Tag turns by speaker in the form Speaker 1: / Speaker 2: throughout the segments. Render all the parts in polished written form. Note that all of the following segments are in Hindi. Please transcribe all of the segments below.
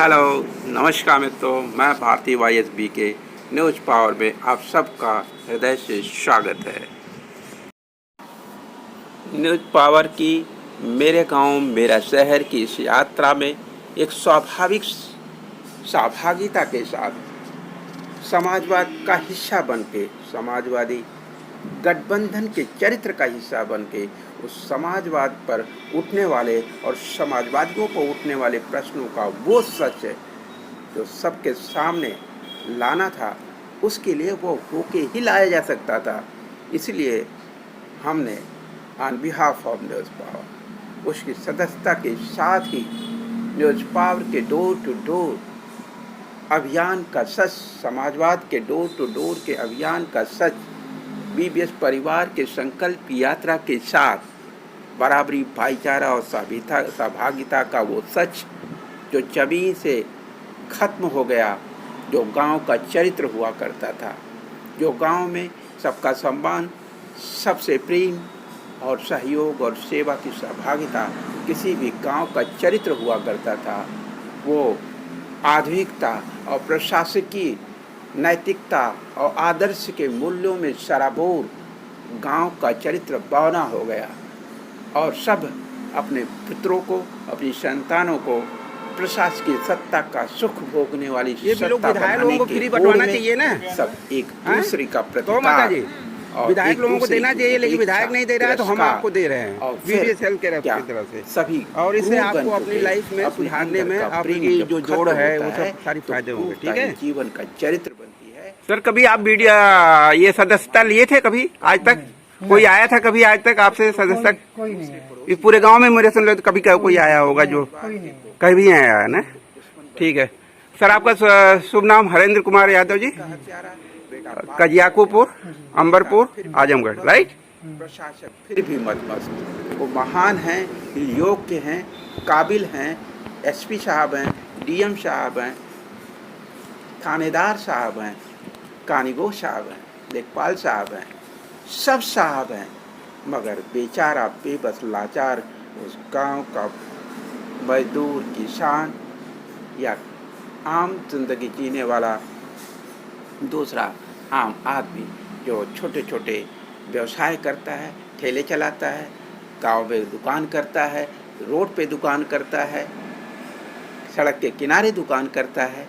Speaker 1: हेलो, नमस्कार मित्रों। मैं भारतीय YSB के न्यूज़ पावर में आप सबका हृदय से स्वागत है। न्यूज़ पावर की मेरे गांव मेरा शहर की इस यात्रा में एक स्वाभाविक सहभागिता के साथ समाजवाद का हिस्सा बन के, समाजवादी गठबंधन के चरित्र का हिस्सा बन के उस समाजवाद पर उठने वाले और समाजवादियों को उठने वाले प्रश्नों का वो सच है जो सबके सामने लाना था, उसके लिए वो होके ही लाया जा सकता था। इसलिए हमने on behalf of news power उसकी सदस्यता के साथ ही न्यूज़ पावर के डोर टू डोर अभियान का सच, समाजवाद के डोर टू डोर के अभियान का सच, BBS परिवार के संकल्प यात्रा के साथ बराबरी, भाईचारा और सहभागिता का वो सच जो जमीन से खत्म हो गया, जो गांव का चरित्र हुआ करता था, जो गांव में सबका सम्मान, सबसे प्रेम और सहयोग और सेवा की सहभागिता किसी भी गांव का चरित्र हुआ करता था, वो आधुनिकता और प्रशासकीय नैतिकता और आदर्श के मूल्यों में सराबोर गांव का चरित्र बौना हो गया और सब अपने पुत्रों को, अपनी संतानों को प्रशासकीय सत्ता का सुख भोगने वाली सत्ता बनाने के होड़ में सब एक दूसरे का प्रतिकार
Speaker 2: विधायक लोगों को देना चाहिए, लेकिन विधायक नहीं दे रहा है तो हम आपको दे रहे हैं
Speaker 1: और
Speaker 2: BBS हेल्थ केयर की तरफ से
Speaker 1: सभी,
Speaker 2: और इससे आपको अपनी लाइफ में सुधारने में आपकी जो जोड़ है वो सब सारी फायदे होंगे। ठीक है,
Speaker 1: जीवन का चरित्र बनती है।
Speaker 2: सर कभी आप वीडियो ये सदस्यता लिए थे कभी आज तक? कोई आया था कभी आज तक आपसे सदस्यता?
Speaker 3: कोई नहीं।
Speaker 2: इस पूरे गांव में मेरे सुन लो तो कभी कोई आया होगा जो कभी आया है ना। ठीक है सर, आपका शुभ नाम? हरेंद्र कुमार यादव जी, कजियाकुपुर, अंबरपुर, आजमगढ़, राइट?
Speaker 1: प्रशासक फिर भी मदमस्त, वो महान हैं, योग्य हैं, काबिल हैं, SP साहब हैं, DM साहब हैं, थानेदार साहब हैं, कानिगो साहब हैं, लेखपाल साहब हैं, सब साहब हैं, मगर बेचारा बेबस लाचार उस गांव का मजदूर, किसान या आम जिंदगी जीने वाला दूसरा आम आदमी जो छोटे छोटे व्यवसाय करता है, ठेले चलाता है, गांव में दुकान करता है, रोड पे दुकान करता है, सड़क के किनारे दुकान करता है,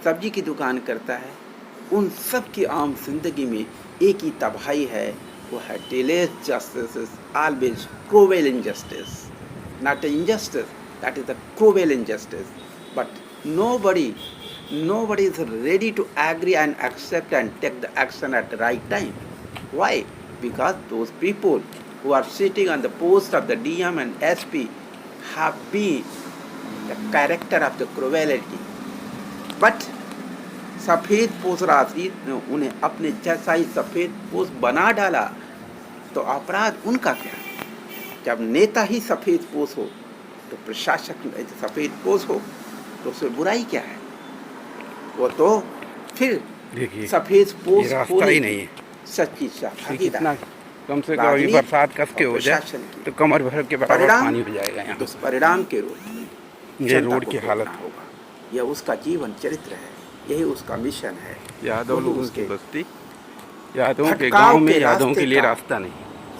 Speaker 1: सब्जी की दुकान करता है, उन सब की आम जिंदगी में एक ही तबाही है, वो है delayed justice is always cruel injustice, not injustice, that is the cruel injustice. But nobody is ready to agree and accept and take the action at the right time. Why? Because those people who are sitting on the post of the DM and SP have been the character of the cruelty. But सफ़ेद पोश राजनीति ने उन्हें अपने जैसा ही सफ़ेद पोश बना डाला, तो अपराध उनका क्या? जब नेता ही सफ़ेद पोश हो तो प्रशासक सफ़ेद पोश हो तो उसमें बुराई क्या है? वो तो फिर सफ़ेद पोश
Speaker 2: ही नहीं है।
Speaker 1: सच्ची सहभागिता,
Speaker 2: कम से कम बरसात कस के हो जाए तो कमर भर के बराबर पानी हो जाएगा यहाँ।
Speaker 1: दुष्परिणाम के रोड
Speaker 2: ये रोड की हालत
Speaker 1: होगा, यह उसका जीवन चरित्र है, यही उसका मिशन है।
Speaker 2: यादव लोगों की बस्ती, यादवों के गांव में यादवों के लिए रास्ता नहीं,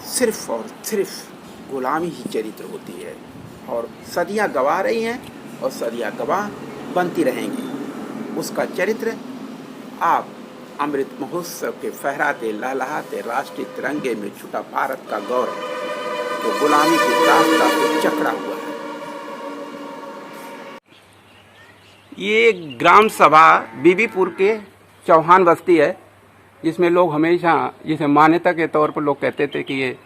Speaker 1: सिर्फ और सिर्फ गुलामी ही चरित्र होती है और सदियां गवा रही हैं और सदियां गवाह बनती रहेंगी। उसका चरित्र आप अमृत महोत्सव के फहराते लहलहाते राष्ट्रीय तिरंगे में छुटा भारत का गौरव जो गुलामी के दास्ता से जकड़ा हुआ है।
Speaker 2: ये ग्राम सभा बीबीपुर के चौहान बस्ती है, जिसमें लोग हमेशा, जिसे मान्यता के तौर पर लोग कहते थे कि ये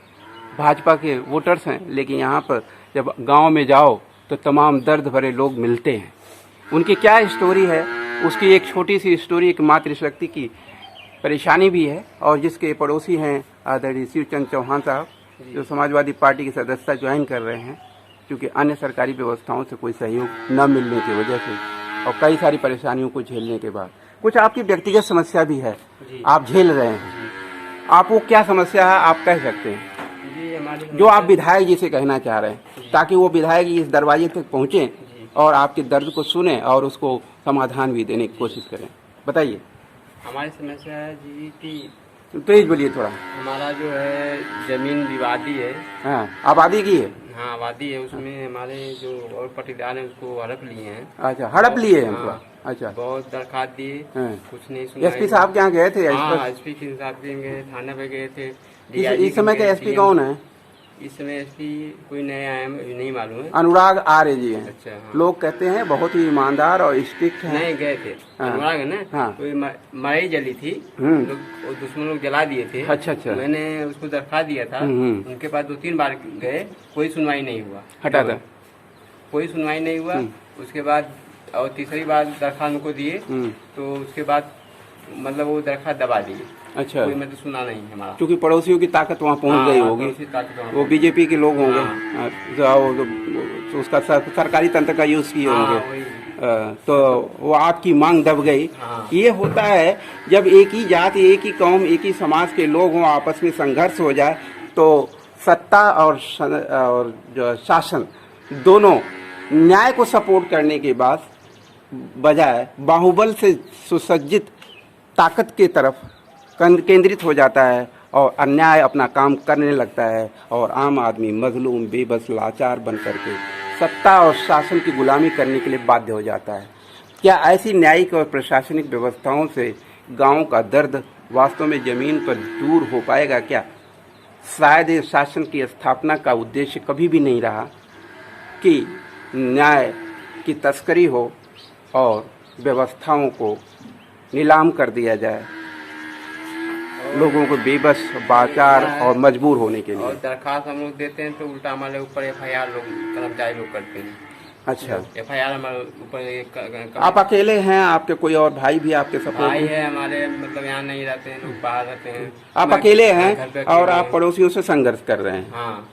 Speaker 2: भाजपा के वोटर्स हैं, लेकिन यहाँ पर जब गांव में जाओ तो तमाम दर्द भरे लोग मिलते हैं। उनकी क्या स्टोरी है, उसकी एक छोटी सी स्टोरी, एक मातृशक्ति की परेशानी भी है, और जिसके पड़ोसी हैं आदरणीय शिवचंद चौहान साहब, जो समाजवादी पार्टी की सदस्यता ज्वाइन कर रहे हैं, क्योंकि अन्य सरकारी व्यवस्थाओं से कोई सहयोग न मिलने की वजह से और कई सारी परेशानियों को झेलने के बाद कुछ आपकी व्यक्तिगत समस्या भी है, आप झेल रहे हैं। आप वो क्या समस्या है आप कह सकते हैं, जो आप विधायक जी से कहना चाह रहे हैं, ताकि वो विधायक जी इस दरवाजे तक पहुँचें और आपके दर्द को सुने और उसको समाधान भी देने की कोशिश करें। बताइए।
Speaker 3: हमारी समस्या है जी कि
Speaker 2: तेज बोलिए थोड़ा।
Speaker 3: हमारा जो है ज़मीन विवादी है।
Speaker 2: हाँ, आबादी की है।
Speaker 3: हाँ, आबादी है, उसमें हमारे जो और पट्टीदार हैं उसको हड़प लिए हैं।
Speaker 2: अच्छा, हड़प लिए हैं
Speaker 3: हाँ,
Speaker 2: उनको। अच्छा,
Speaker 3: बहुत दरखास्त दिए,
Speaker 2: हाँ।
Speaker 3: कुछ नहीं सुना।
Speaker 2: एसपी साहब के यहाँ गए थे?
Speaker 3: हाँ, एसपी के साहब के गए, थाने पे गए थे।
Speaker 2: इस समय के एसपी कौन है?
Speaker 3: इस समय एसपी कोई नया आया है, नहीं मालूम है।
Speaker 2: अनुराग आर्य जी हैं।
Speaker 3: अच्छा, हाँ।
Speaker 2: लोग कहते हैं बहुत ही ईमानदार और स्ट्रिक्ट हैं।
Speaker 3: नहीं गए थे,
Speaker 2: हाँ।
Speaker 3: अनुराग है ना।
Speaker 2: हाँ।
Speaker 3: कोई मरई जली थी, लोग वो दुश्मन लोग जला दिए थे।
Speaker 2: अच्छा अच्छा।
Speaker 3: मैंने उसको दरखास्त दिया था, उनके पास 2-3 बार गए, कोई सुनवाई नहीं हुआ।
Speaker 2: हटा था,
Speaker 3: कोई सुनवाई नहीं हुआ। उसके बाद और तीसरी बार दरखास्त उनको दिए, तो उसके बाद मतलब वो दरखास्त दबा दिए।
Speaker 2: अच्छा,
Speaker 3: कोई मतलब सुना नहीं हमारा,
Speaker 2: क्योंकि पड़ोसियों की ताकत वहाँ पहुँच गई होगी। वो बीजेपी के लोग होंगे। तो उसका सरकारी तंत्र का यूज किए होंगे। तो वो आपकी मांग दब गई। ये होता है जब एक ही जाति, एक ही कौम, एक ही समाज के लोग हों, आपस में संघर्ष हो जाए तो सत्ता और जो शासन दोनों न्याय को सपोर्ट करने के बाद बजाय बाहुबल से सुसज्जित ताकत की तरफ केंद्रित हो जाता है और अन्याय अपना काम करने लगता है और आम आदमी मजलूम, बेबस, लाचार बन करके सत्ता और शासन की गुलामी करने के लिए बाध्य हो जाता है। क्या ऐसी न्यायिक और प्रशासनिक व्यवस्थाओं से गांव का दर्द वास्तव में जमीन पर दूर हो पाएगा क्या? शायद इस शासन की स्थापना का उद्देश्य कभी भी नहीं रहा कि न्याय की तस्करी हो और व्यवस्थाओं को नीलाम कर दिया जाए लोगों को बेबस, बाचार और मजबूर होने के लिए।
Speaker 3: और दरखास्त हम लोग देते हैं तो उल्टा हमारे ऊपर FIR लोग, कर्मचारी लोग करते हैं।
Speaker 2: अच्छा,
Speaker 3: FIR हमारे ऊपर।
Speaker 2: आप अकेले हैं? आपके कोई और भाई भी आपके सपोर्ट
Speaker 3: भाई
Speaker 2: में?
Speaker 3: है हमारे, मतलब यहाँ नहीं रहते हैं, लोग बाहर रहते हैं।
Speaker 2: आप अकेले हैं
Speaker 3: घर पे
Speaker 2: और
Speaker 3: अकेले
Speaker 2: आप
Speaker 3: हैं।
Speaker 2: पड़ोसियों से संघर्ष कर रहे हैं।
Speaker 3: हाँ।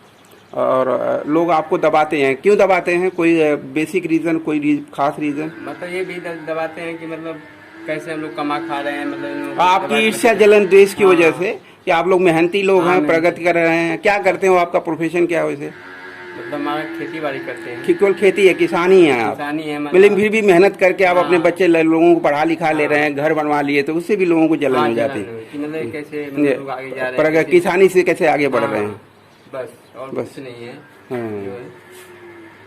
Speaker 2: और लोग आपको दबाते हैं। क्यों दबाते हैं? कोई बेसिक रीजन, कोई खास रीजन?
Speaker 3: मतलब ये भी दबाते हैं कि मतलब कैसे हम लोग कमा खा रहे हैं, मतलब
Speaker 2: आपकी ईर्ष्या, जलन, द्वेष की वजह से कि आप लोग मेहनती लोग हैं,
Speaker 3: हाँ,
Speaker 2: प्रगति कर रहे हैं। क्या करते हो? आपका प्रोफेशन क्या है वैसे?
Speaker 3: मतलब हमारा खेती बाड़ी करते हैं।
Speaker 2: केवल खेती है, किसानी है आप?
Speaker 3: किसानी है
Speaker 2: मतलब फिर भी मेहनत करके आप
Speaker 3: हाँ।
Speaker 2: अपने बच्चे लोगों को पढ़ा लिखा ले रहे हैं, घर बनवा लिए, तो उससे भी लोगों को जलन हो जाती है।
Speaker 3: मतलब कैसे लोग आगे जा रहे हैं,
Speaker 2: किसानी से कैसे आगे बढ़ रहे हैं।
Speaker 3: बस और
Speaker 2: बस।
Speaker 3: कुछ नहीं है।
Speaker 2: हाँ।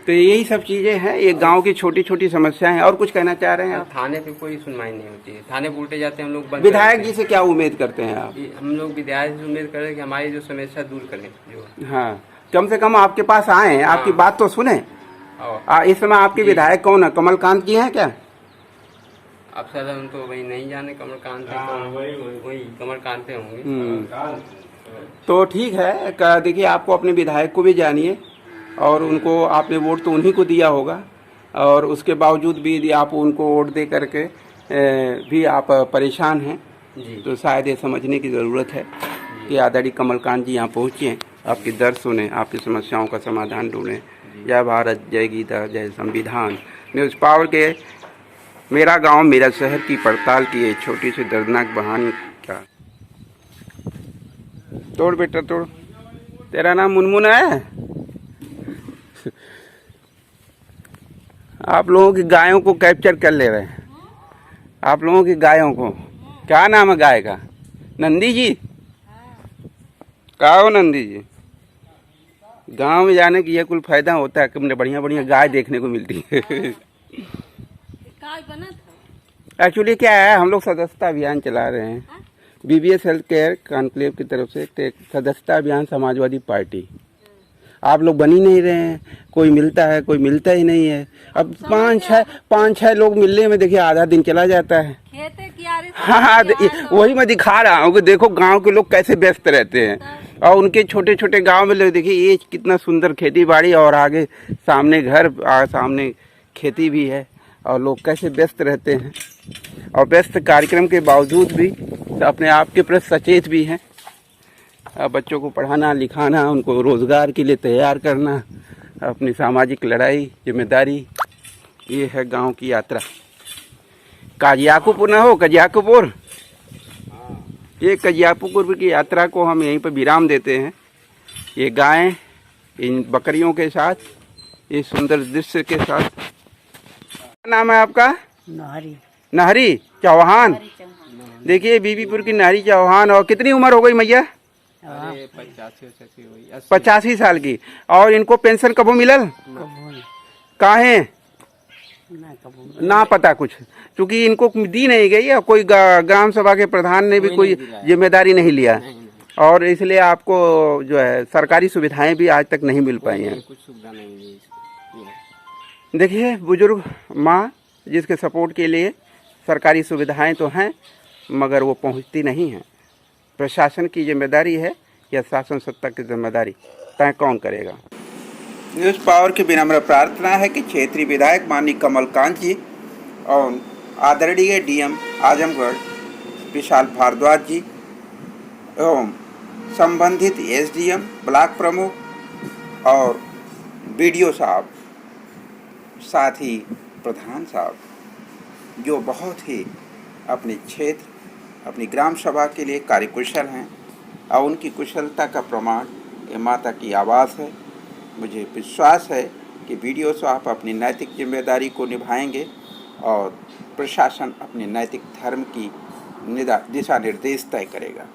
Speaker 2: तो यही सब चीजें हैं, ये गांव की छोटी छोटी समस्याएं हैं। और कुछ कहना चाह रहे हैं आप?
Speaker 3: थाने पे कोई सुनवाई नहीं होती है, थाने पे उल्टे जाते हैं हम लोग।
Speaker 2: विधायक जी से क्या उम्मीद करते हैं आप?
Speaker 3: हम लोग विधायक से उम्मीद करें कि हमारी जो समस्या दूर करें जो।
Speaker 2: हाँ, कम से कम आपके पास आए, आपकी बात तो सुने। इस समय आपके विधायक कौन है? कमलकांत जी हैं क्या?
Speaker 3: अब सर हम तो वही नहीं जाने, कमलकांत वही कमलकांत होंगे।
Speaker 2: तो ठीक है, देखिए आपको अपने विधायक को भी जानिए और उनको आपने वोट तो उन्हीं को दिया होगा और उसके बावजूद भी यदि आप उनको वोट दे करके भी आप परेशान हैं
Speaker 3: जी,
Speaker 2: तो शायद ये समझने की ज़रूरत है कि आदरणीय कमलकांत जी यहाँ पहुँचे हैं, आपकी दर्द सुने, आपकी समस्याओं का समाधान ढूंढें। जय भारत, जय गीता, जय संविधान। न्यूज़ पावर के मेरा गांव मेरा शहर की पड़ताल की एक छोटी सी दर्दनाक कहानी का। तोड़ बेटा तोड़। तेरा नाम मुनमुन है? आप लोगों की गायों को कैप्चर कर ले रहे हैं। आप लोगों की गायों को, क्या नाम है गाय का? नंदी जी? कहा हो नंदी जी? गांव में जाने की ये कुल फायदा होता है कि बढ़िया बढ़िया गाय देखने को मिलती है। एक्चुअली क्या है, हम लोग सदस्यता अभियान चला रहे हैं, BBS हेल्थ केयर कॉन्क्लेव की तरफ से सदस्यता अभियान समाजवादी पार्टी। आप लोग बन ही नहीं रहे हैं, कोई मिलता है, कोई मिलता ही नहीं है। अब पाँच छह लोग मिलने में देखिए आधा दिन चला जाता है। हाँ, वही मैं दिखा रहा हूँ कि देखो गांव के लोग कैसे व्यस्त रहते हैं और उनके छोटे छोटे गांव में लोग देखिए ये कितना सुंदर खेती बाड़ी और आगे सामने घर, सामने खेती भी है और लोग कैसे व्यस्त रहते हैं और व्यस्त कार्यक्रम के बावजूद भी अपने आप के प्रति सचेत भी हैं। बच्चों को पढ़ाना लिखाना, उनको रोजगार के लिए तैयार करना, अपनी सामाजिक लड़ाई, जिम्मेदारी, ये है गांव की यात्रा। कजियापुर न हो, कजियापुर, ये कजियापुर की यात्रा को हम यहीं पर विराम देते हैं। ये गायें इन बकरियों के साथ, ये सुंदर दृश्य के साथ क्या नाम है आपका?
Speaker 4: नहरी
Speaker 2: नहरी चौहान। देखिए बीबीपुर की नहरी चौहान। और कितनी उम्र हो गई मैया?
Speaker 3: अरे 85 हुई
Speaker 2: 85 साल की। और इनको पेंशन कबो मिलल?
Speaker 4: कबूल
Speaker 2: काहे
Speaker 4: ना कबूल
Speaker 2: ना पता कुछ, क्योंकि इनको दी नहीं गई और कोई ग्राम सभा के प्रधान ने भी कोई जिम्मेदारी नहीं लिया, और इसलिए आपको जो है सरकारी सुविधाएं भी आज तक नहीं मिल पाई हैं।
Speaker 3: कुछ सुविधा नहीं मिली।
Speaker 2: देखिए बुजुर्ग माँ जिसके सपोर्ट के लिए सरकारी सुविधाएं तो हैं मगर वो पहुंचती नहीं हैं। प्रशासन की जिम्मेदारी है या शासन सत्ता की जिम्मेदारी, तय कौन करेगा। न्यूज़ पावर की विनम्र प्रार्थना है कि क्षेत्रीय विधायक माननीय कमलकांत जी और आदरणीय डीएम आजमगढ़ विशाल भारद्वाज जी एवं संबंधित एसडीएम ब्लॉक प्रमुख और बीडीओ साहब, साथ ही प्रधान साहब, जो बहुत ही अपने क्षेत्र अपनी ग्राम सभा के लिए कार्यकुशल हैं और उनकी कुशलता का प्रमाण ये माता की आवाज़ है। मुझे विश्वास है कि बीडीओ साहब अपनी नैतिक जिम्मेदारी को निभाएंगे और प्रशासन अपने नैतिक धर्म की दिशा निर्देश तय करेगा।